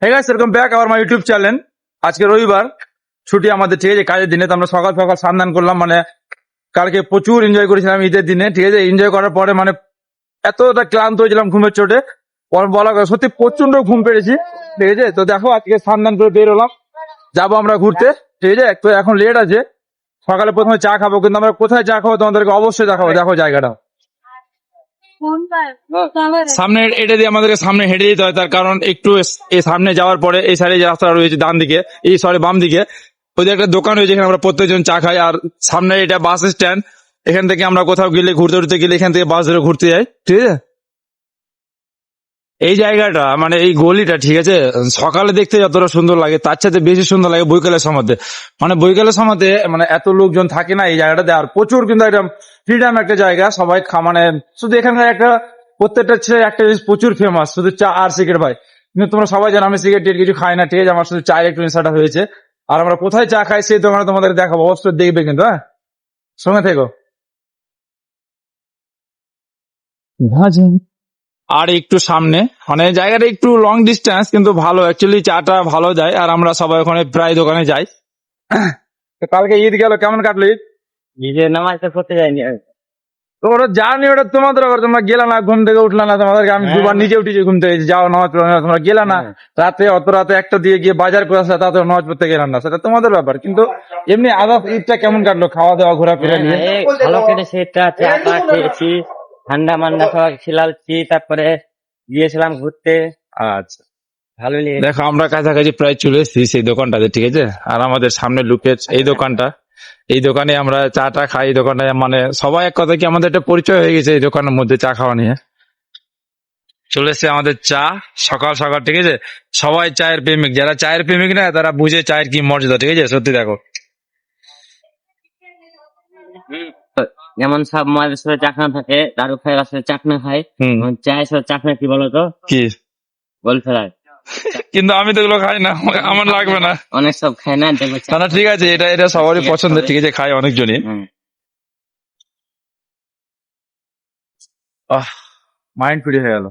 Hey guys, welcome back our my YouTube channel. আজকে রবিবার, ছুটি আমাদের, ঠিক আছে, কাজের দিনে। তো আমরা সকাল সকাল স্নান করলাম, মানে কালকে প্রচুর এনজয় করেছিলাম ঈদের দিনে, ঠিক আছে। এনজয় করার পরে মানে এতটা ক্লান্ত হয়েছিলাম ঘুমের চোটে, বলা কথা, সত্যি প্রচন্ড ঘুম পেরেছি, ঠিক আছে। তো দেখো আজকে স্নান করে বের হলাম, যাবো আমরা ঘুরতে, ঠিক আছে। তো এখন লেট আছে, সকালে প্রথমে চা খাবো, কিন্তু আমরা কোথায় চা খাবো তোমাদেরকে অবশ্যই দেখাবো। দেখো জায়গাটা সামনে, এটা দিয়ে আমাদেরকে সামনে হেঁটে যেতে হয়, তার কারণ একটু এই সামনে যাওয়ার পরে এই সাইডে যে রাস্তা রয়েছে ডান দিকে, এই সরি বাম দিকে, ওই একটা দোকান রয়েছে, এখানে আমরা প্রত্যেকজন চা খাই। আর সামনে এটা বাস স্ট্যান্ড, এখান থেকে আমরা কোথাও গেলে ঘুরতে ঘুরতে গেলে এখান থেকে বাস ধরে ঘুরতে যাই, ঠিক আছে। এই জায়গাটা মানে এই গলিটা, ঠিক আছে, সকালে দেখতে যতটা সুন্দর লাগে তার সাথে বেশি সুন্দর লাগে বৈকালের সময়তে। মানে বৈকালের সময়তে মানে এত লোকজন থাকে না এই জায়গাটাতে, আর প্রচুর কিন্তু একটা ফ্রিডম একটা জায়গা, সবাই মানে শুধু এখানকার একটা প্রত্যেকটা ছেলে একটা জিনিস প্রচুর ফেমাস, শুধু চা আর সিগারেট ভাই। কিন্তু তোমরা সবাই জানো আমি সিগারেট কিছু খাই না, ঠিক আছে, আমার শুধু চায়ের একটু নেশাটা হয়েছে। আর আমরা কোথায় চা খাই সেই দোকানে তোমাদের দেখাবো, অবশ্যই দেখবে কিন্তু, হ্যাঁ, সঙ্গে থেকো। আর একটু সামনে, মানে জায়গাটা একটু লং ডিস্টেন্স, কিন্তু ভালো, অ্যাকচুয়ালি চাটা ভালো যায়। আর আমরা সবাই ওখানে প্রায় দোকানে যাই। তো কালকে ঈদ গেল, কেমন কাটলো ঈদ? নিজের নামাজ তো পড়তে যায়নি আমি। তো ওটা জানি, ওটা তোমাদের ব্যাপার, তোমরা গেলা না, ঘুম থেকে উঠলা না, তোমাদেরকে আমি হ্যাঁ, দুবার নিজে উঠেছি ঘুম থেকে, যাও নামাজ পড়ো না, তোমরা গেলা না। হ্যাঁ। রাতে অত রাতে একটা দিয়ে গিয়ে বাজার করে আসলে তাতে নামাজ পড়তে গেলাম না, সেটা তোমাদের ব্যাপার। কিন্তু এমনি আদার্স ঈদটা কেমন কাটলো, খাওয়া দাওয়া ঘোরাফেরা নিয়ে? হ্যাঁ, ভালো কেটেছে, চা টা খেয়েছি, ঠান্ডা মান্ডা সব খিলালছি, তারপরে গিয়েছিলাম ঘুরতে, আচ্ছা, ভালো লেগেছে। দেখো আমরা কাছাকাছি প্রায় চলে এসেছি সেই দোকানটাতে, ঠিক আছে। আর আমাদের সামনে লুকের এই দোকানটা, এই দোকানে আমরা চাটা খাই। এই দোকানে মানে সবাই এক কথা কি আমাদের একটা পরিচয় হয়ে গেছে এই দোকানের মধ্যে চা খাওয়া নিয়ে। চলে এসছে আমাদের চা সকাল সকাল, ঠিক আছে। সবাই চায়ের প্রেমিক, যারা চায়ের প্রেমিক না তারা বুঝে চায়ের কি মর্যাদা, ঠিক আছে, সত্যি দেখো। যেমন সব মায়ের সাথে চাকনা থাকে, দারু খাই আসলে চাকনা খায়, হুম, চায়ের সাথে চাকনা কি বলতো, কি? গোল ফেলায়। কিন্তু আমি তো এগুলো খাই না, আমার লাগবে না। অনেক সব খায় না, দেখবে না না, ঠিক আছে, এটা এটা সবারই ঠিক আছে, পছন্দের, ঠিক আছে, খাই অনেকজনই। হুম। আহ, মাইন্ড ফ্রি হয়ে গেল।